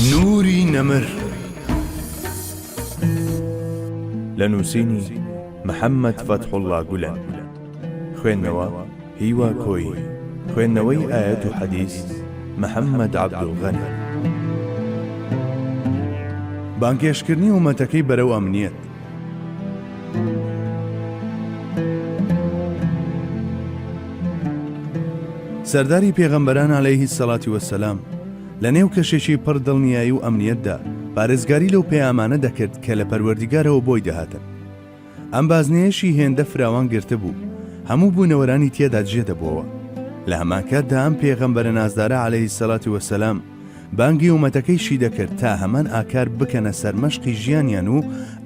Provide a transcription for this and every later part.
نوری نەمر لە نووسینی محەممەد فەتحوڵڵا گولەن، خوێندنەوە هیوا کۆی، خوێندنەوەی ئایەت و حەدیث محەممەد عەبدوڵغەنی. بانگێشکردنی ومەتەکەی بەرەو ئەمنیەت. سەرداری پێغەمبەران عەلەیهی سەڵاتی وەسەلام لە نێو کەشێکی پڕ دڵنیایی و ئەمنیەتدا پارێزگاری لەو پەیامانە دەکرد کە لە پەروەردیگارەوە بۆی دەهاتن. ئەم بازنەیەشی هێندە فراوان گرتە بوو، هەموو بوونەوەرانی تێدا جێ دەبووەوە. لە هەمان کاتدا ئەم پێغەمبەرە نازدارە عەلەیهی سەڵاتی وەسەلام بانگی ومەتەکەیشی دەکرد تا هەمان ئاکار بکەنە سەرمەشقی ژیانیان و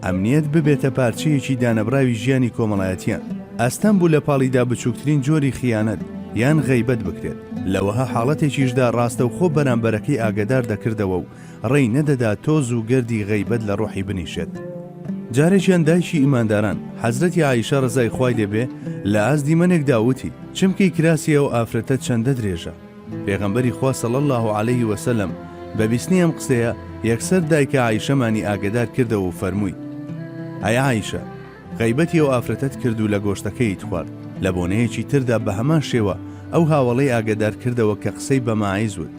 ئەمنیەت ببێتە پارچەیەکی دانەبراوی ژیانی کۆمەڵایەتیان. ئەستەم بوو لە پاڵیدا بچووکترین جۆری خیانەت یان غەیبەت بکرێت، لەوەها حاڵەتێکیشدا ڕاستە و خۆ بەرامبەرەکەی ئاگدار دەکردەوە و ڕێی نەدەدا تۆز و گردی غەیبەت لە ڕۆحی بنیشێت. جارێکیان دایکی ئیمانداران حەزرەتی عایشە ڕزای خوای لێبێ لە ئازدی منێکدا وتی چمکەی کراسیە و ئافرەتە چەندە درێژە. پێغەمبەری خوا صلی الله علیه وسلم بە بیستنی ئەم قسەیە یەکسەر دایکە عایشەمانی ئاگدار کردەوە و فەرمووی: ئەی عایشە، غەیبەتی ئەو ئافرەتەت کرد و لە گۆشتەکەیت خوارد. لە بۆنەیەکی تردا بە هەمان شێوە ئەو هاوڵەی ئاگدار کردەوە کە قسەی بە ماعیز وت.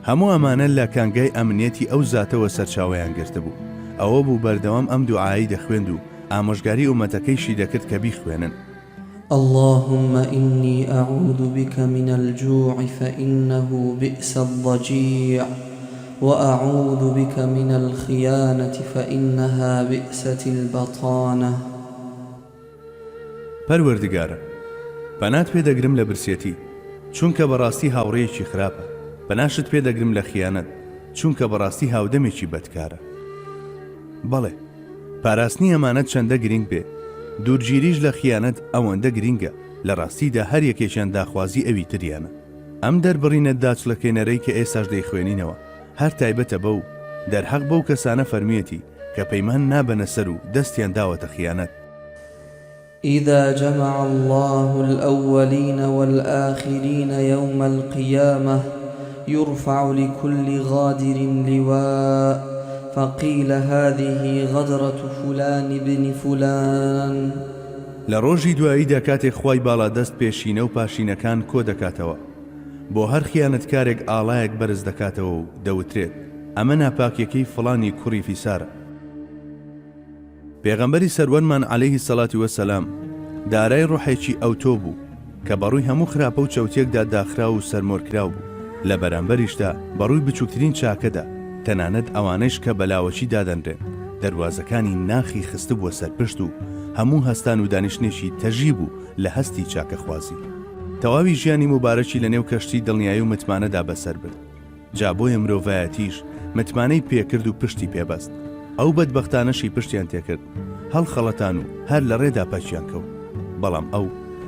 هەموو ئەمانە لە کانگای ئەمنیەتی ئەو زاتەوە سەرچاوەیان گرتە بوو. ئەوە بوو بەردەوام ئەم دوعایی دەخوێند و ئامۆژگاری ئومەتەکەیشی دەکرد کە بیخوێنن: اللهم إني أعوذ بك من الجوع فإنه بئس الضجيع وأعوذ بك من الخيانة فإنها بئست البطانة. پەروەردگارە، پەنات پێدەگرم لە برسێتی، چونکە بەڕاستی هاوڕێیەکی خراپە. پەناشت پێدەگرم لە خیانەت، چونکە بەڕاستی هاودەمێکی بەدکارە. بەڵێ، پاراستنی ئەمانەت چەندە گرنگ بێ، دوورگیریش لە خیانەت ئەوەندە گرنگە، لە ڕاستیدا هەر یەکێکیان داخوازی ئەوی تریانە. ئەم دەربڕینە داچڵەکێنەرەی کە ئێساش دەیخوێنینەوە هەر تایبەتە بەو دەرحەق بەو کەسانە فەرمیەتی کە پەیمان نابەنە سەر و دەستیان داوەتە خیانەت. إذا جمع الله الأولين والآخرين يوم القيامة يرفع لكل غادر لواء فقيل هذه غدرة فلان بن فلان. لە ڕۆژی دواییدا کاتێک خوای باڵا دەست پێشینە و پاشینەکان کۆ دەکاتەوە، بۆ هەر خیانەتکارێک ئاڵایەک بەرز دەکاتەوە و دەوترێت ئەمە ناپاکیەکەی فڵانی کوڕی فیسارە. پێغەمبەری سەروەرمان عەلەیهی سەڵاتی وەسەلام دارای ڕۆحێکی ئەوتۆ بوو کە بەڕووی هەموو خراپە و چەوتێکدا داخرا و سەرمۆرکراو بوو. لە بەرامبەریشدا بەڕووی بچووکترین چاکەدا، تەنانەت ئەوانەش کە بەلاوەچی دادەنرێن، دەواازەکانی ناخی خست بووە سەرپشت و هەموو هەستان و دانیشتێکی تەژی بوو لە هەستی چاکەخوازی. تەواوی ژیانی مبارەکی لە نێو کەشتی دڵنیایی و متمانەدا بەسەر برد. جا بۆیە مرۆڤایەتیش متمانەی پێکرد و پشتی پێبەست. ئەو بەدبەختانەشی پشتیان تێکرد، هەڵخەڵەتان و هەر لە ڕێدا پەچیان کەوت. بەڵام ئەو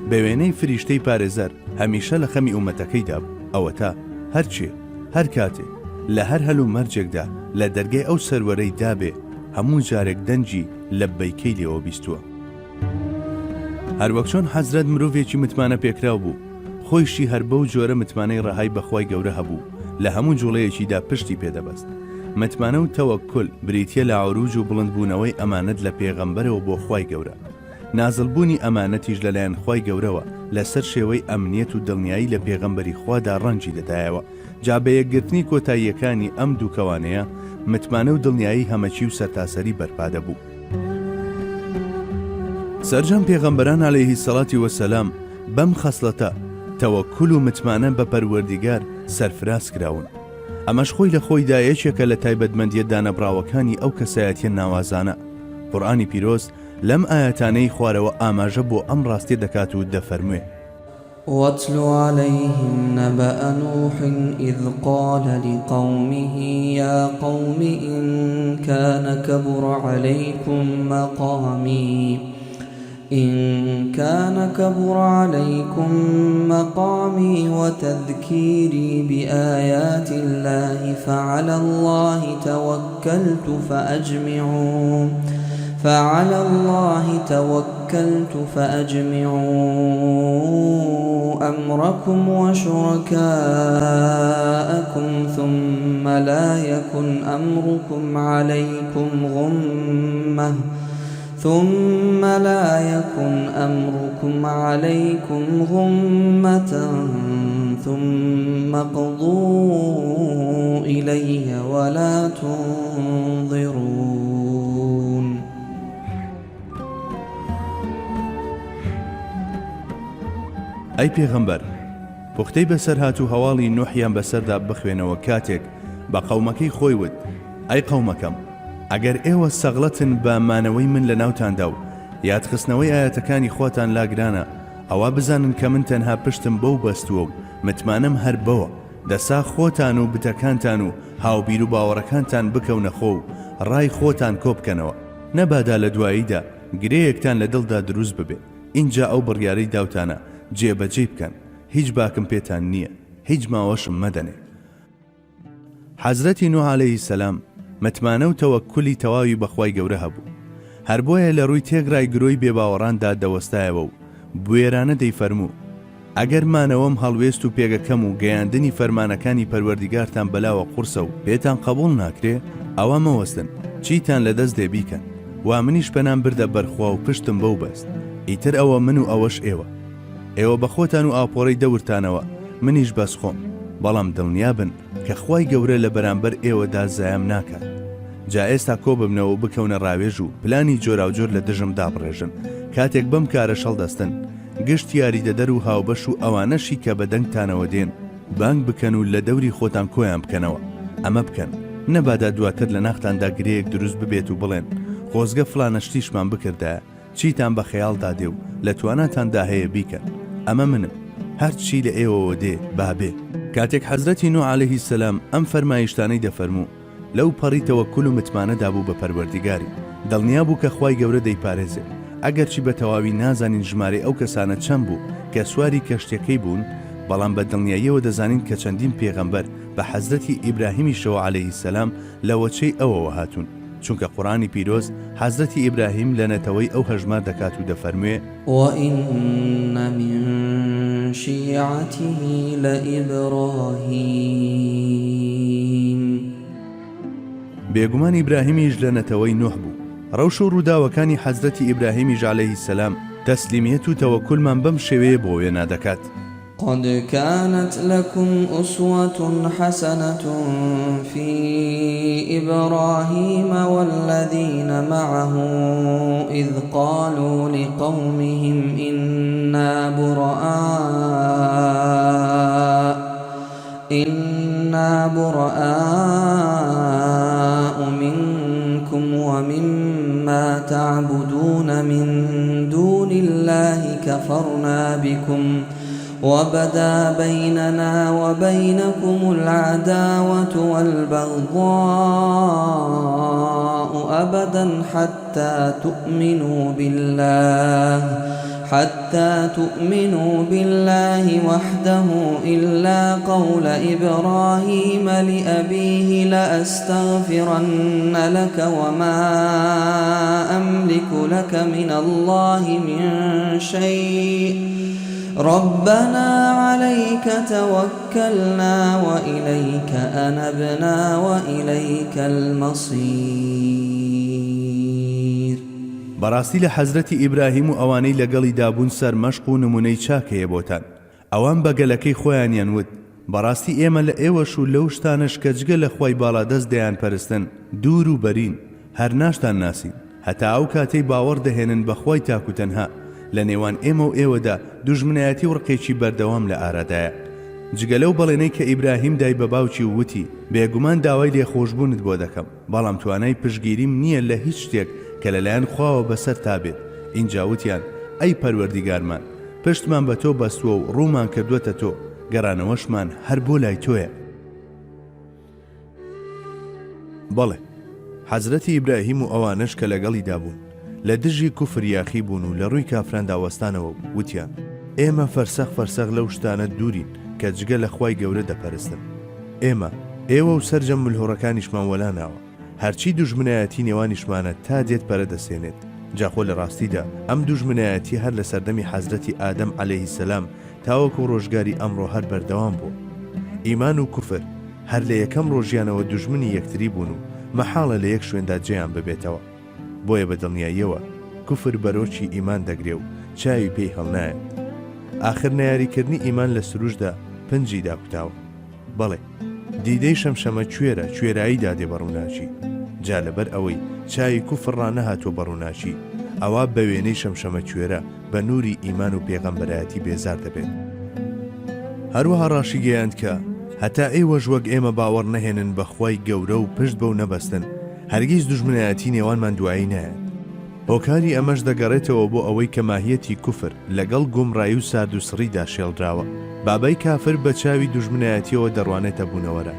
بە وێنەی فریشتەی پارێزەر هەمیشە لە خەمی ئومەتەکەیدا بوو. ئەوە تا هەرچێ هەر کاتێ لە هەر هەلو مەرجێکدا لە دەرگای ئەو سەروەرەی دابێ هەموو جارێک دەنجی لە بەیکەی لێەوە بیستووە. هەروەک چۆن حەزرەت مرۆڤێکی متمانە پێکراو بوو، خۆیشی هەر بەو جۆرە متمانەی ڕەهای بەخوای گەورە هەبوو، لە هەموو جوڵەیەکیدا پشتی پێدەبەست. متمانە و تەوەکل بریتیە لە عروج و بڵندبوونەوەی ئەمانەت لە پێغەمبەرەوە بۆ خوای گەورە. نازڵبوونی ئەمانەتیش لەلایەن خوای گەورەوە لەسەر شێوەی ئەمنیەت و دڵنیایی لە پێغەمبەری خوادا ڕەنجی دەدایەوە. جا بە یەکگرتنی کۆتاییەکانی ئەم دوو کەوانەیە متمانە و دڵنیایی هەمەچی و سەرتاسەری بەرپا دەبوو. سەرجەم پێغەمبەران عەلەیهی سەڵاتی وەسەلام بەم خەسڵەتە تەوەکل و متمانە بە پەروەردیگار سەرفراز کراون. ئەمەش خۆی لە خۆیدا یەکێکە لە تایبەتمەندیە دانەبراوەکانی ئەو کەسایەتیە ناوازانە. قورئانی پیرۆز لەم ئاەتانەی خوارەوە ئاماژە بۆ ئەم ڕاستی دەکات و دەفەرموێ: واتل عليهم نبأ نوح إذ قال لقومه يا قوم إن كان كبر عليكم مقامي وتذكيري بآيات الله فعلى الله توكلت فأجمعوا أمركم وشركاءكم ثم لا يكن أمركم عليكم غمة ثم اقضوا إلي ولا تنظرون. ئەی پێغەمبەر، پوختەی بەسەر هاتوو هەواڵی نوحیان بەسەردا بخوێنەوە کاتێک بە قەومەکەی خۆی وت: ئەی قەومەکەم، ئەگەر ئێوە سەغڵەتن بە مانەوەی من لە ناوتاندا و یادخستنەوەی ئاەتەکانی خۆتان لاگرانە، ئەوە بزانن کە من تەنها پشتم بەو بەستووە و متمانەم هەر بەوە دەسا خۆتان و بتەکانتان و هاوبیر و باوەڕەکانتان بکەونە خۆ و ڕای خۆتان کۆبکەنەوە، نەبادا لە دواییدا گرەیەکتان لە دڵدا دروست ببێ. اینجا ئەو بڕیارەی داوتانە جێبەجێ بکەن، هیچ باکم پێتان نییە، هیچ ماوەشم مەدەنێ. حەزرەتی نوح عەلەیهی سەلام متمانە و تەوەکولی تەواوی بەخوای گەورە هەبوو، هەر بۆیە لە ڕووی تێگرای گرۆی بێباوەڕاندا دەوەستایەوە و بوێرانە دەیفەرموو: ئەگەر مانەوەم هەڵوێست و پێگەکەم و گەیاندنی فەرمانەکانی پەروەردیگارتان بەلاوە قورسە و پێتان قبوڵ ناکرێ، ئەوە مەوەستن چیتان لەدەست دێ بیکەن، وا منیش پەنام بردە بەرخوا و پشتم بەو بەست، ئیتر ئەوە من و ئەوەش ئێوە بە خۆتان و ئاپۆڕەی دەورتانەوە، منیش بەس خۆم، بەڵام دڵنیا بن کە خوای گەورە لە بەرامبەر ئێوەدا زایام ناکات. جا ئێستا کۆ ببنەوە و بکەونە ڕاوێژ و پلانی جۆراوجۆر لە دژم دابڕێژن، کاتێک بەم کارە شەڵدەستن گشت یاریدەدەر و هاوبەش و ئەوانەشی کە بە دەنگتانەوە دێن بانگ بکەن و لە دەوری خۆتان کۆیان بکەنەوە. ئەمە بکەن، نەبادا دواتر لە ناختاندا گرەیەک دروست ببێت و بڵێن خۆزگە فلانەشتیشمان بکردایە، چیتان بە خەیاڵدا دێ و لە تواناتاندا هەیە بیکەن. ئەمە منم، هەرچی لە ئێوەوە دێ بابێ. کاتێک حەزرەتی نوح عەلەیهی سەلام ئەم فەرمایشتانەی دەفەرموو، لەو پەڕی تەوەکول و متمانەدا بوو بە پەروەردیگاری، دڵنیا بوو کە خوای گەورە دەیپارێزێ. ئەگەرچی بە تەواوی نازانین ژمارەی ئەو کەسانە چەند بوو کە سواری کەشتەکەی بوون، بەڵام بە دڵنیاییەوە دەزانین کە چەندین پێغەمبەر بە حەزرەتی ئیبراهیمیشەوە عەلەیهی سەلام لە وەچەی ئەوەوە هاتوون، چونکە قورآنی پیرۆز حەزرەتی ئیبراهیم لە نەتەوەی ئەو هەژمار دەکات و دەفەرموێ: وَإِنَّ مِن شِيعَتِهِ لَإِبْرَاهِيمَ. بێگومان ئیبراهیمیش لە نەتەوەی نوح بوو. ڕەوش و ڕووداوەکانی حەزرەتی ئیبراهیمیش عەلەیهی سەلام تەسلیمیەت و تەوەکولمان بەم شێوەیە بۆ وێنا دەکات. قد كانت لكم أسوة حسنة في إبراهيم والذين معه إذ قالوا لقومهم إنا براء منكم ومما تعبدون من دون الله كفرنا بكم وبدا بيننا وبينكم العداوة والبغضاء أبدا حتى تؤمنوا بالله وحده إلا قول إبراهيم لأبيه لأستغفرن لك وما أملك لك من الله من شيء ربنا عليك توكلنا وإليك أنبنا وإليك المصير. بەڕاستی لە حەزرەتی ئیبراهیم و ئەوانەی لەگەڵی دابوون سەر مەشق و نمونەی چاکەیە بۆتان. ئەوان بە گەلەکەی خۆیانیان وت: بەڕاستی ئێمە لە ئێوەش و لەو شتانش کە جگە لە خوای باڵادەست دەیان پەرستن دوور و بەرین، هەر ناشتان ناسین، هەتا ئەو کاتەی باوەڕ دەهێنن بە خوای تاک و تەنها. لە نێوان ئێمە و ئێوەدا دوژمنایەتی و ڕقێکی بەردەوام لە ئارادایە. جگە لەو بەڵێنەی کە ئیبراهیم دای بە باوکی و وتی: بێگومان داوای لێخۆشبوونت بۆ دەکەم، بەڵام توانای پشگیریم نییە لە هیچ شتێک کە لەلایەن خواوە بەسەر تابێت. اینجا وتیان: ئەی پەروەردیگارمان، پشتمان بە تۆ بەستووە و ڕوومان کردووەتە تۆ، گەڕانەوەشمان هەر بۆ لای تۆیە. بەڵێ، حەزرەتی ئیبراهیم و ئەوانش کە لەگەڵی دابوون لە دژی کوفر یاخی بوون و لە ڕووی کافران داوەستانەوە وتیان: ئێمە فەرسەخ لەو شتانە دوورین کە جگە لە خوای گەورە دەپەرستن. ئێوە و سەرجەم ملهوڕەکانیشمان وەلاناوە، هەرچی دوژمنایەتی نێوانیشمانە تا دێت پەرەدەسێنێت. جاخۆ لە ڕاستیدا ئەم دوژمنایەتی هەر لە سەردەمی حەزرەتی ئادەم عەلەیهی سەلام تاوەکو ڕۆژگاری ئەمڕۆ هەر بەردەوام بوو. ئیمان و کوفر هەر لە یەکەم ڕۆژیانەوە دوژمنی یەکتری بوون و مەحاڵە لە یەک شوێندا جێیان ببێتەوە. بۆیە بە دڵنیاییەوە کوفر بەرۆکی ئیمان دەگرێ و چاوی پێی هەڵنایەت. ئاخر نەیاریکردنی ئیمان لە سروشدا پنجی داکوتاوە. بەڵێ دیدەی شەمشەمە کوێرایی دادێ بەڕووناچی، جا لەبەر ئەوەی چاوی کوفر ڕانەهاتوە بەڕووناچی، ئەوە بە وێنەی شەمشەمە کوێرە بە نووری ئیمان و پێغەمبەرایەتی بێزار دەبێت. هەروەها ڕاشی گەیاند کە هەتا ئێوەش وەک ئێمە باوەڕ نەهێنن بە خوای گەورە و پشت بەو نەبەستن، هەرگیز دوژمنایەتی نێوانمان دوایی نایەت. هۆکاری ئەمەش دەگەڕێتەوە بۆ ئەوەی کە ماهیەتی کوفر لەگەڵ گومڕایی و ساد و سڕیدا شێڵدراوە. بابای کافر بە چاوی دوژمنایەتیەوە دەڕوانێتە بوونەوەرە.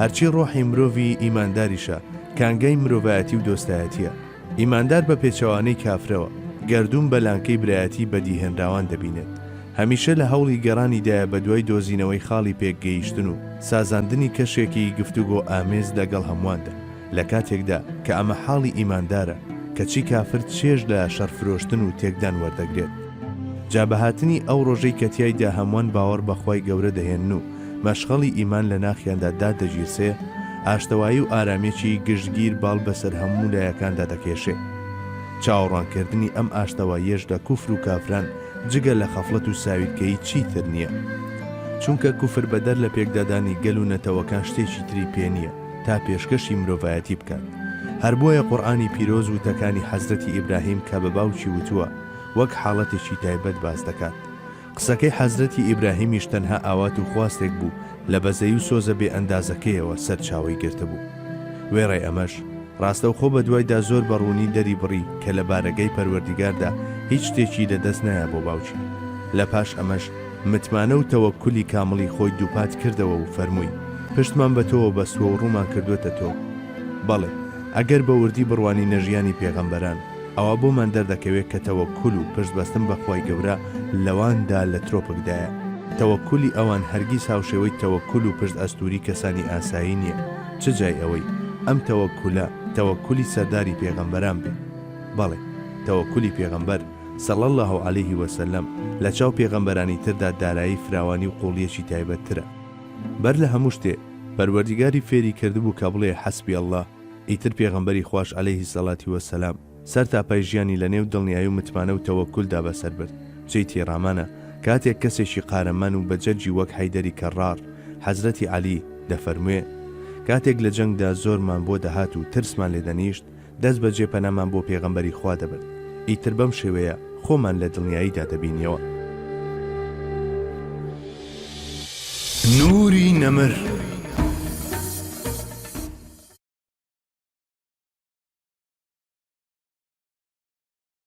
هەرچی ڕۆحی مرۆڤی ئیمانداریشە کانگەی مرۆڤایەتی و دۆستایەتیە. ئیماندار بە پێچەوانەی کافرەوە گەردوون بە لانکەی برایەتی بەدیهێنراوان دەبینێت. هەمیشە لە هەوڵی گەڕانیدایە بە دوای دۆزینەوەی خاڵی پێکگەیشتن و سازاندنی کەشێکی گفتوگۆ ئامێز لەگەڵ هەموواندا، لە کاتێکدا کە ئەمە حاڵی ئیماندارە کەچی کافر چێژ لە شەرفرۆشتن و تێکدان وەردەگرێت. جابەهاتنی ئەو ڕۆژەی کە تیایدا هەمووان باوەڕ بەخوای گەورە دەهێن و مەشغەڵی ئیمان لە ناخیاندا دادەگیرسێ، ئاشتەوایی و ئارامێکی گشتگیر باڵ بەسەر هەموو لایەکاندا دەکێشێ. چاوەڕوانکردنی ئەم ئاشتەواییەش لە کوفر و کافران جگە لە خەفڵەت و ساویرکەی چیتر نییە، چونکە کوفر بەدەر لە پێکدادانی گەل و نەتەوەکان شتێکی تری پێ نییە تا پێشکەشی مرۆڤایەتی بکات. هەر بۆیە قورئانی پیرۆز وتەکانی حەزرەتی ئیبراهیم کە بە باوکی وتووە وەک حاڵەتێکی تایبەت باز دەکات. قسەکەی حەزرەتی ئیبراهیمیش تەنها ئاوات و خواستێک بوو لە بەزەی و سۆزە بێ ئەندازەکەیەوە سەر چاوەی گرتە بوو. وێڕای ئەمەش ڕاستەوخۆ بە دوایدا زۆر بەڕوونی دەری بڕی کە لە بارەگەی پەروەردیگاردا هیچ شتێکی لەدەست نایە بۆ باوکی. لە پاش ئەمەش متمانە و تەوەکولی کامڵی خۆی دووپات کردەوە و فەرمووی پشتمان بە تۆوە بەستووە و ڕوومان کردوێتە تۆ. بەڵێ ئەگەر بە وردی بڕوانی نەژیانی پێغەمبەران ئەوە بۆمان دەردەکەوێت کە تەوەکول و پشتبەستن بەخوای گەورە لەواندا لە ترۆپکدایە. تەوەکولی ئەوان هەرگیز هاوشێوەی تەوەکول و پشت ئەستوری کەسانی ئاسایی نییە، چ جای ئەوەی ئەم تەوەکولە تەوەکولی سەرداری پێغەمبەران بێ. بەڵێ تەوەکولی پێغەمبەر صلی الله علیه وسلم لە چاو پێغەمبەرانی تردا دارایی فراوانی و قوڵیەکی تایبەتترە. بەر لە هەموو شتێ پەروەردیگاری فێری کردبوو کە بڵێ حەسبی ئەڵڵاه، ئیتر پێغەمبەری خوش عەلەیهی سەڵاتی وەسەلام سەر تاپای ژیانی لە نێو دڵنیایی و متمانە و تەوەکولدا بەسەر برد. جێی تێڕامانە کاتێک کەسێکی قارەمان و بەجەرجی وەک حەیدەری کەڕار حەزرەتی عەلی دەفەرموێ کاتێک لە جەنگدا زۆرمان بۆ دەهات و ترسمان لێ دەنیشت، دەست بە جێپەنامان بۆ پێغەمبەری خوا دەبرد. ئیتر بەم شێوەیە خۆمان لە دڵنیاییدا دەبینیەوە. نوری نەمر